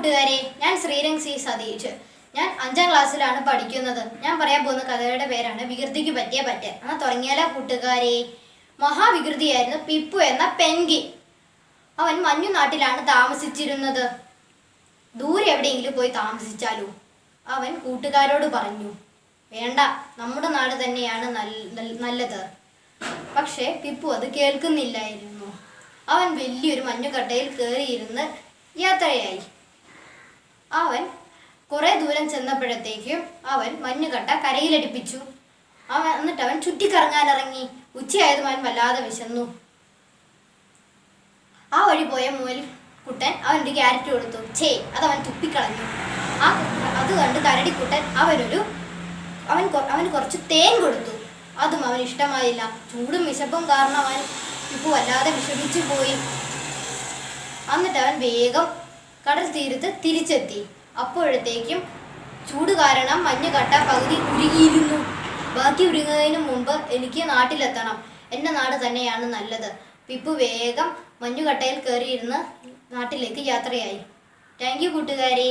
കൂട്ടുകാരെ, ഞാൻ ശ്രീരംഗ് സി സതീഷ്. ഞാൻ 5ാം ക്ലാസ്സിലാണ് പഠിക്കുന്നത്. ഞാൻ പറയാൻ പോകുന്ന കഥയുടെ പേരാണ് വികൃതിക്ക് പറ്റിയ പറ്റ്. എന്നാൽ തുടങ്ങിയാലോ കൂട്ടുകാരെ. മഹാവികൃതിയായിരുന്നു പിപ്പു എന്ന പെൻഗിൻ. അവൻ മഞ്ഞുനാട്ടിലാണ് താമസിച്ചിരുന്നത്. ദൂരെ എവിടെയെങ്കിലും പോയി താമസിച്ചാലോ? അവൻ കൂട്ടുകാരോട് പറഞ്ഞു, വേണ്ട, നമ്മുടെ നാട് തന്നെയാണ് നല്ലത്. പക്ഷേ പിപ്പു അത് കേൾക്കുന്നില്ലായിരുന്നു. അവൻ വലിയൊരു മഞ്ഞുകട്ടയിൽ കയറിയിരുന്ന് യാത്രയായി. അവൻ കുറെ ദൂരം ചെന്നപ്പോഴത്തേക്കും അവൻ മഞ്ഞുകട്ട കരയിലടിപ്പിച്ചു. എന്നിട്ട് അവൻ ചുറ്റിക്കറങ്ങാനിറങ്ങി. ഉച്ചയായതും അവൻ വല്ലാതെ വിശന്നു. ആ വഴി പോയ മുയൽ കുട്ടൻ അവനൊരു ക്യാരറ്റ് കൊടുത്തു. അതവൻ തുപ്പിക്കളഞ്ഞു. അത് കണ്ട് കരടിക്കുട്ടൻ അവന് കുറച്ച് തേൻ കൊടുത്തു. അതും അവന് ഇഷ്ടമായില്ല. ചൂടും വിശപ്പും കാരണം അവൻ ഇപ്പോൾ വല്ലാതെ വിഷമിച്ചു പോയി. എന്നിട്ട് അവൻ വേഗം കടൽ തീരത്ത് തിരിച്ചെത്തി. അപ്പോഴത്തേക്കും ചൂട് കാരണം മഞ്ഞുകട്ട പകുതി ഉരുകിയിരുന്നു. ബാക്കി ഉരുകുന്നതിന് മുമ്പ് എനിക്ക് നാട്ടിലെത്തണം. എൻ്റെ നാട് തന്നെയാണ് നല്ലത്. പിപ്പു വേഗം മഞ്ഞുകട്ടയിൽ കയറിയിരുന്ന് നാട്ടിലേക്ക് യാത്രയായി. താങ്ക് യു കൂട്ടുകാരെ.